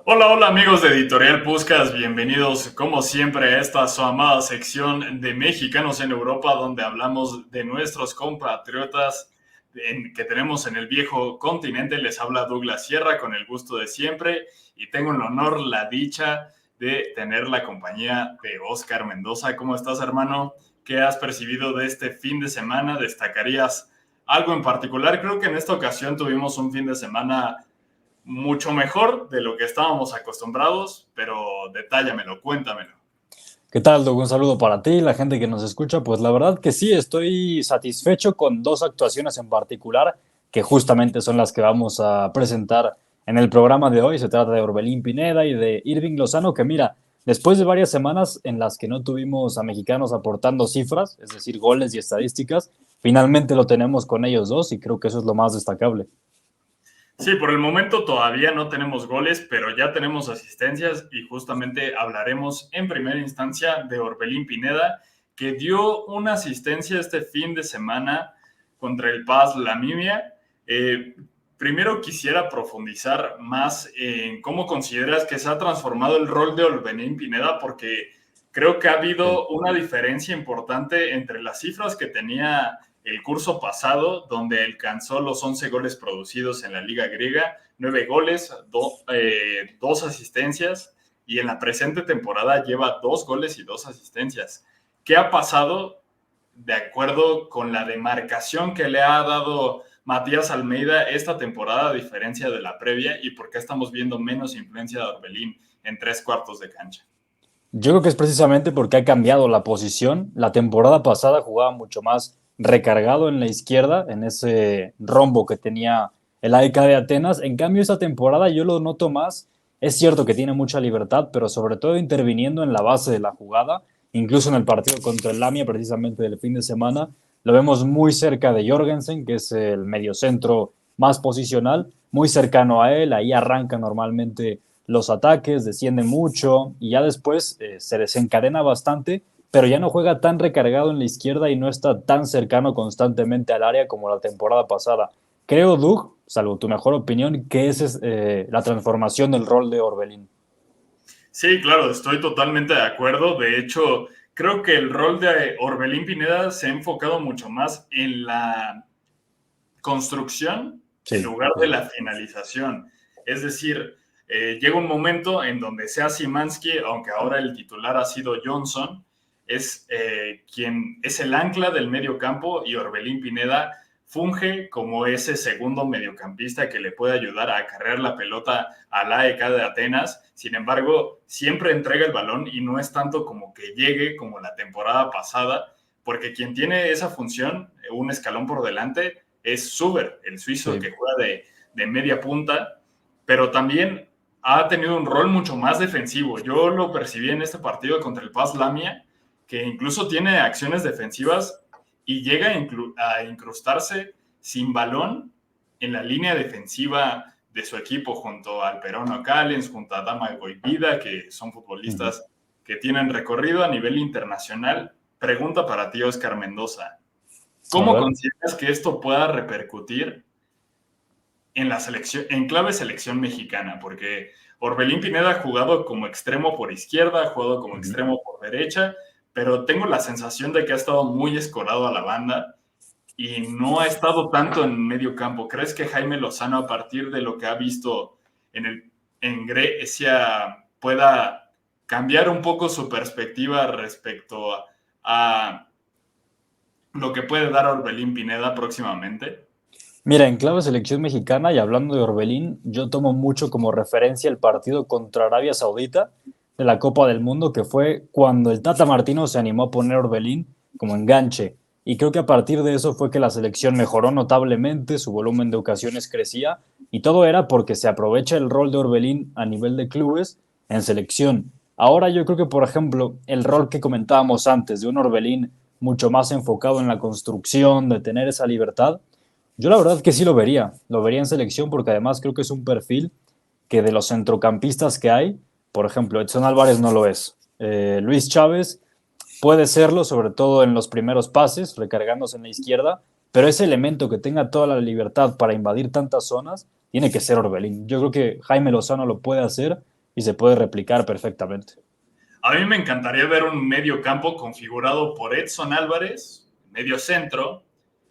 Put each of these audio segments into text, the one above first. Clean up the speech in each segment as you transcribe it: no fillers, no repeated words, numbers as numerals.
Hola, hola amigos de Editorial Puskás, bienvenidos como siempre a esta su amada sección de Mexicanos en Europa, donde hablamos de nuestros compatriotas que tenemos en el viejo continente. Les habla Douglas Sierra con el gusto de siempre y tengo el honor, la dicha de tener la compañía de Oscar Mendoza. ¿Cómo estás, hermano? ¿Qué has percibido de este fin de semana? ¿Destacarías algo en particular? Creo que en esta ocasión tuvimos un fin de semana mucho mejor de lo que estábamos acostumbrados, pero detállamelo, cuéntamelo. ¿Qué tal, Doug? Un saludo para ti, la gente que nos escucha. Pues la verdad que sí, estoy satisfecho con dos actuaciones en particular, que justamente son las que vamos a presentar en el programa de hoy. Se trata de Orbelín Pineda y de Irving Lozano, que mira, después de varias semanas en las que no tuvimos a mexicanos aportando cifras, es decir, goles y estadísticas, finalmente lo tenemos con ellos dos y creo que eso es lo más destacable. Sí, por el momento todavía no tenemos goles, pero ya tenemos asistencias y justamente hablaremos en primera instancia de Orbelín Pineda, que dio una asistencia este fin de semana contra el Paz Lamimia. Primero quisiera profundizar más en cómo consideras que se ha transformado el rol de Orbelín Pineda, porque creo que ha Sí. habido una diferencia importante entre las cifras que tenía el curso pasado, donde alcanzó los 11 goles producidos en la Liga Griega, 9 goles, 2 asistencias, y en la presente temporada lleva 2 goles y 2 asistencias. ¿Qué ha pasado de acuerdo con la demarcación que le ha dado Matías Almeida esta temporada, a diferencia de la previa, y por qué estamos viendo menos influencia de Orbelín en 3 cuartos de cancha? Yo creo que es precisamente porque ha cambiado la posición. La temporada pasada jugaba mucho más recargado en la izquierda, en ese rombo que tenía el AEK de Atenas. En cambio, esta temporada yo lo noto más. Es cierto que tiene mucha libertad, pero sobre todo interviniendo en la base de la jugada. Incluso en el partido contra el Lamia, precisamente del fin de semana, lo vemos muy cerca de Jorgensen, que es el mediocentro más posicional, muy cercano a él. Ahí arranca normalmente los ataques, desciende mucho y ya después se desencadena bastante, pero ya no juega tan recargado en la izquierda y no está tan cercano constantemente al área como la temporada pasada. Creo, Doug, salvo tu mejor opinión, que esa es la transformación del rol de Orbelín. Sí, claro, estoy totalmente de acuerdo. De hecho, creo que el rol de Orbelín Pineda se ha enfocado mucho más en la construcción en Sí, lugar sí, de sí. la finalización. Es decir, llega un momento en donde sea Szymanski, aunque ahora el titular ha sido Johnson, es quien es el ancla del medio campo y Orbelín Pineda funge como ese segundo mediocampista que le puede ayudar a acarrear la pelota al AEK de Atenas. Sin embargo, siempre entrega el balón y no es tanto como que llegue como la temporada pasada, porque quien tiene esa función, un escalón por delante, es Suber, el suizo Sí. que juega de media punta, pero también ha tenido un rol mucho más defensivo. Yo lo percibí en este partido contra el Paz Lamia, que incluso tiene acciones defensivas y llega a incrustarse sin balón en la línea defensiva de su equipo junto al Perono Callens, junto a Dama Goivida, que son Ujú. futbolistas que tienen recorrido a nivel internacional. Pregunta para ti, Oscar Mendoza. A ¿Cómo ver. consideras que esto pueda repercutir en la selección, en clave selección mexicana? Porque Orbelín Pineda ha jugado como extremo por izquierda, ha jugado como Ujú. extremo por derecha, pero tengo la sensación de que ha estado muy escorado a la banda y no ha estado tanto en medio campo. ¿Crees que Jaime Lozano, a partir de lo que ha visto en Grecia, pueda cambiar un poco su perspectiva respecto a lo que puede dar Orbelín Pineda próximamente? Mira, en clave selección mexicana y hablando de Orbelín, yo tomo mucho como referencia el partido contra Arabia Saudita de la Copa del Mundo, que fue cuando el Tata Martino se animó a poner a Orbelín como enganche. Y creo que a partir de eso fue que la selección mejoró notablemente, su volumen de ocasiones crecía, y todo era porque se aprovecha el rol de Orbelín a nivel de clubes en selección. Ahora yo creo que, por ejemplo, el rol que comentábamos antes de un Orbelín mucho más enfocado en la construcción, de tener esa libertad, yo la verdad que sí lo vería en selección porque además creo que es un perfil que de los centrocampistas que hay, por ejemplo, Edson Álvarez no lo es. Luis Chávez puede serlo, sobre todo en los primeros pases, recargándose en la izquierda, pero ese elemento que tenga toda la libertad para invadir tantas zonas, tiene que ser Orbelín. Yo creo que Jaime Lozano lo puede hacer y se puede replicar perfectamente. A mí me encantaría ver un medio campo configurado por Edson Álvarez, medio centro,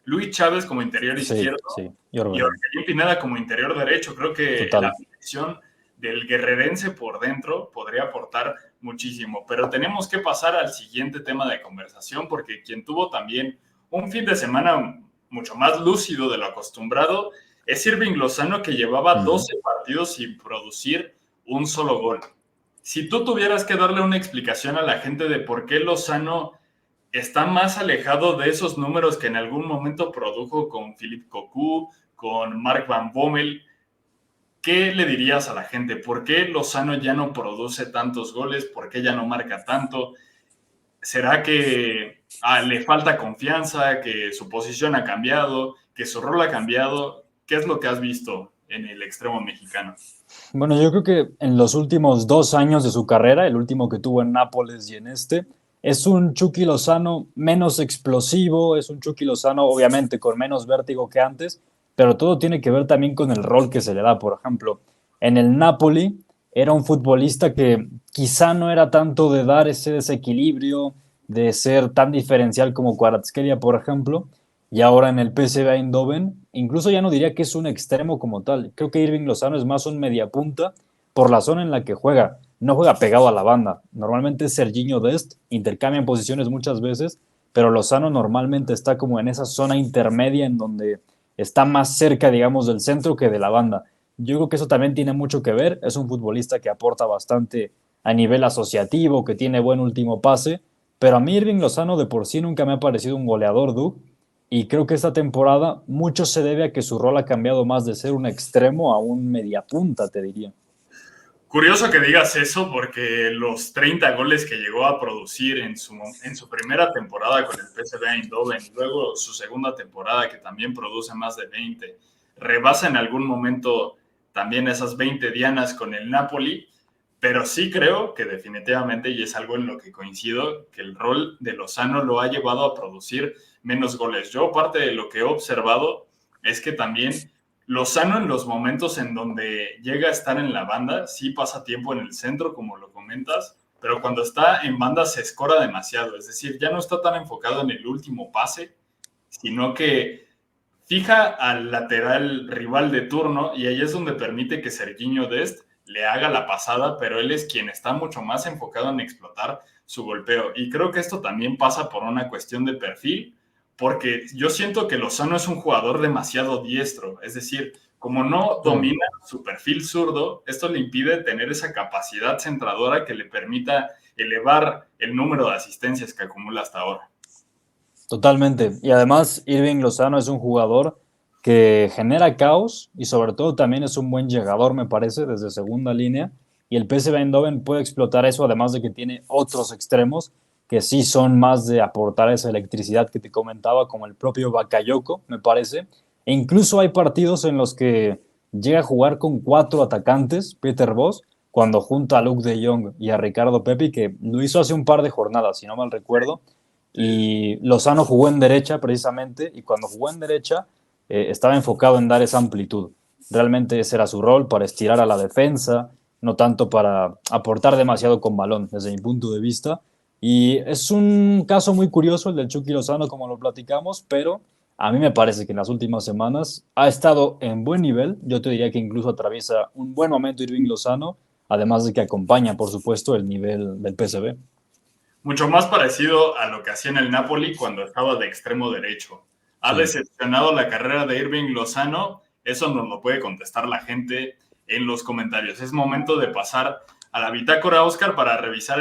Luis Chávez como interior Sí, izquierdo sí, y y Orbelín. Orbelín Pineda como interior derecho. Creo que la Total. posición del guerrerense por dentro podría aportar muchísimo. Pero tenemos que pasar al siguiente tema de conversación, porque quien tuvo también un fin de semana mucho más lúcido de lo acostumbrado es Irving Lozano, que llevaba 12 partidos sin producir un solo gol. Si tú tuvieras que darle una explicación a la gente de por qué Lozano está más alejado de esos números que en algún momento produjo con Philippe Cocu, con Mark Van Bommel, ¿qué le dirías a la gente? ¿Por qué Lozano ya no produce tantos goles? ¿Por qué ya no marca tanto? ¿Será que le falta confianza, que su posición ha cambiado, que su rol ha cambiado? ¿Qué es lo que has visto en el extremo mexicano? Bueno, yo creo que en los últimos 2 años de su carrera, el último que tuvo en Nápoles y en es un Chucky Lozano menos explosivo, es un Chucky Lozano obviamente con menos vértigo que antes, pero todo tiene que ver también con el rol que se le da. Por ejemplo, en el Napoli era un futbolista que quizá no era tanto de dar ese desequilibrio, de ser tan diferencial como Kvaratskhelia, por ejemplo, y ahora en el PSV Eindhoven, incluso ya no diría que es un extremo como tal. Creo que Irving Lozano es más un mediapunta por la zona en la que juega. No juega pegado a la banda. Normalmente es Serginho Dest, intercambian posiciones muchas veces, pero Lozano normalmente está como en esa zona intermedia en donde está más cerca, digamos, del centro que de la banda. Yo creo que eso también tiene mucho que ver. Es un futbolista que aporta bastante a nivel asociativo, que tiene buen último pase, pero a mí Irving Lozano de por sí nunca me ha parecido un goleador, Doug, y creo que esta temporada mucho se debe a que su rol ha cambiado más de ser un extremo a un mediapunta, te diría. Curioso que digas eso, porque los 30 goles que llegó a producir en su primera temporada con el PSV Eindhoven y luego su segunda temporada, que también produce más de 20, rebasa en algún momento también esas 20 dianas con el Napoli, pero sí creo que definitivamente, y es algo en lo que coincido, que el rol de Lozano lo ha llevado a producir menos goles. Yo, parte de lo que he observado, es que también Lozano, en los momentos en donde llega a estar en la banda, sí pasa tiempo en el centro, como lo comentas, pero cuando está en banda se escora demasiado. Es decir, ya no está tan enfocado en el último pase, sino que fija al lateral rival de turno y ahí es donde permite que Serginho Dest le haga la pasada, pero él es quien está mucho más enfocado en explotar su golpeo. Y creo que esto también pasa por una cuestión de perfil, porque yo siento que Lozano es un jugador demasiado diestro, es decir, como no domina su perfil zurdo, esto le impide tener esa capacidad centradora que le permita elevar el número de asistencias que acumula hasta ahora. Totalmente. Y además, Irving Lozano es un jugador que genera caos y sobre todo también es un buen llegador, me parece, desde segunda línea. Y el PSV Eindhoven puede explotar eso, además de que tiene otros extremos que sí son más de aportar esa electricidad que te comentaba, como el propio Bakayoko, me parece. E incluso hay partidos en los que llega a jugar con 4 atacantes, Peter Bosz, cuando junta a Luke de Jong y a Ricardo Pepi, que lo hizo hace un par de jornadas, si no mal recuerdo, y Lozano jugó en derecha precisamente, y cuando jugó en derecha estaba enfocado en dar esa amplitud. Realmente ese era su rol, para estirar a la defensa, no tanto para aportar demasiado con balón, desde mi punto de vista. Y es un caso muy curioso el del Chucky Lozano, como lo platicamos, pero a mí me parece que en las últimas semanas ha estado en buen nivel. Yo te diría que incluso atraviesa un buen momento Irving Lozano, además de que acompaña, por supuesto, el nivel del PSV. Mucho más parecido a lo que hacía en el Napoli cuando estaba de extremo derecho. ¿Ha Sí. decepcionado la carrera de Irving Lozano? Eso nos lo puede contestar la gente en los comentarios. Es momento de pasar a la bitácora, Oscar, para revisar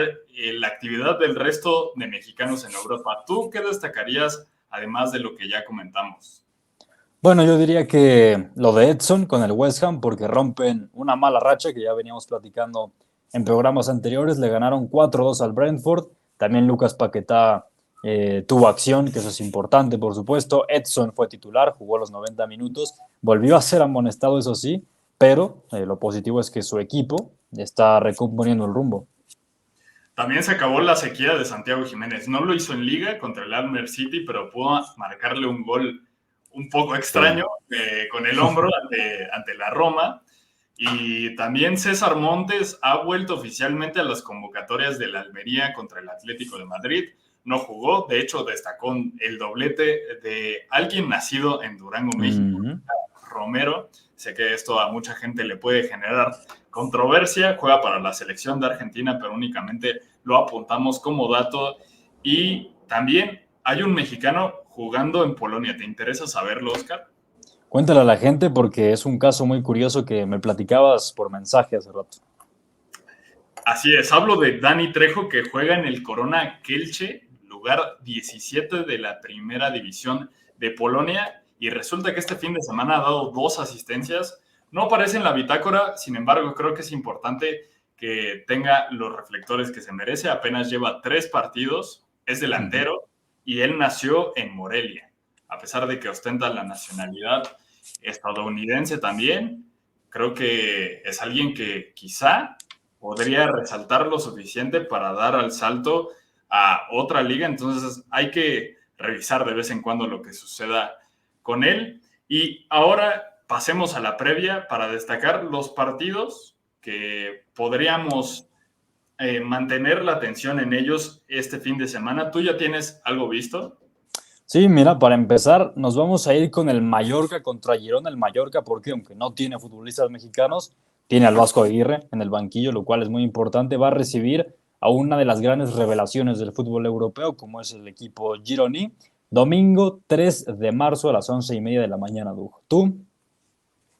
la actividad del resto de mexicanos en Europa. ¿Tú qué destacarías, además de lo que ya comentamos? Bueno, yo diría que lo de Edson con el West Ham, porque rompen una mala racha que ya veníamos platicando en programas anteriores. Le ganaron 4-2 al Brentford. También Lucas Paquetá tuvo acción, que eso es importante, por supuesto. Edson fue titular, jugó los 90 minutos. Volvió a ser amonestado, eso sí, pero lo positivo es que su equipo está recomponiendo el rumbo. También se acabó la sequía de Santiago Jiménez. No lo hizo en Liga contra el Almer City, pero pudo marcarle un gol un poco Sí. extraño con el hombro ante la Roma. Y también César Montes ha vuelto oficialmente a las convocatorias de la Almería contra el Atlético de Madrid. No jugó, de hecho destacó el doblete de alguien nacido en Durango, México, Romero. Sé que esto a mucha gente le puede generar controversia. Juega para la selección de Argentina, pero únicamente lo apuntamos como dato. Y también hay un mexicano jugando en Polonia. ¿Te interesa saberlo, Oscar? Cuéntale a la gente porque es un caso muy curioso que me platicabas por mensaje hace rato. Así es, hablo de Dani Trejo, que juega en el Corona Kielce, lugar 17 de la primera división de Polonia, y resulta que este fin de semana ha dado 2 asistencias. No aparece en la bitácora, sin embargo, creo que es importante que tenga los reflectores que se merece. Apenas lleva 3 partidos, es delantero, y él nació en Morelia. A pesar de que ostenta la nacionalidad estadounidense también, creo que es alguien que quizá podría resaltar lo suficiente para dar al salto a otra liga. Entonces hay que revisar de vez en cuando lo que suceda con él. Y ahora pasemos a la previa para destacar los partidos que podríamos mantener la atención en ellos este fin de semana. ¿Tú ya tienes algo visto? Sí, mira, para empezar, nos vamos a ir con el Mallorca contra Girona. El Mallorca, porque aunque no tiene futbolistas mexicanos, tiene al Vasco Aguirre en el banquillo, lo cual es muy importante. Va a recibir a una de las grandes revelaciones del fútbol europeo, como es el equipo gironí. Domingo 3 de marzo a las 11:30 de la mañana, Dujo. ¿Tú?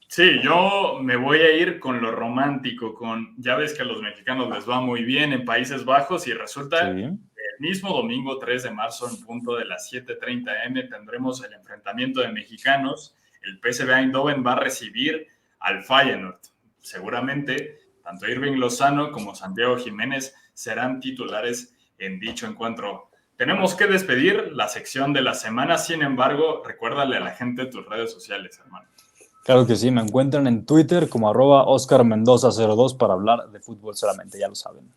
Sí, yo me voy a ir con lo romántico, ya ves que a los mexicanos les va muy bien en Países Bajos y resulta Sí. que el mismo domingo 3 de marzo en punto de las 7:30 m tendremos el enfrentamiento de mexicanos. El PSV Eindhoven va a recibir al Feyenoord. Seguramente tanto Irving Lozano como Santiago Jiménez serán titulares en dicho encuentro. Tenemos que despedir la sección de la semana, sin embargo, recuérdale a la gente tus redes sociales, hermano. Claro que sí, me encuentran en Twitter como @OscarMendoza02 para hablar de fútbol solamente, ya lo saben.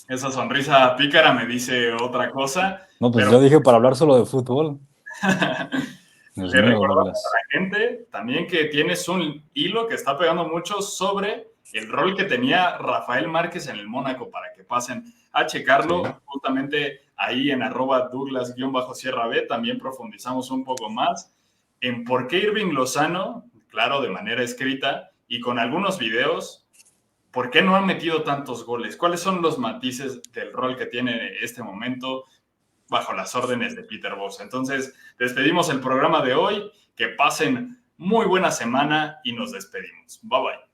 Esa sonrisa pícara me dice otra cosa, No, pues pero yo dije para hablar solo de fútbol. Dios le mío, recordamos a Douglas. la gente también que tienes un hilo que está pegando mucho sobre el rol que tenía Rafael Márquez en el Mónaco, para que pasen a checarlo. Sí. Justamente ahí en @Douglas_Sierra B también profundizamos un poco más en por qué Irving Lozano, claro, de manera escrita y con algunos videos, ¿por qué no han metido tantos goles? ¿Cuáles son los matices del rol que tiene en este momento bajo las órdenes de Peter Bosz? Entonces, despedimos el programa de hoy. Que pasen muy buena semana y nos despedimos. Bye bye.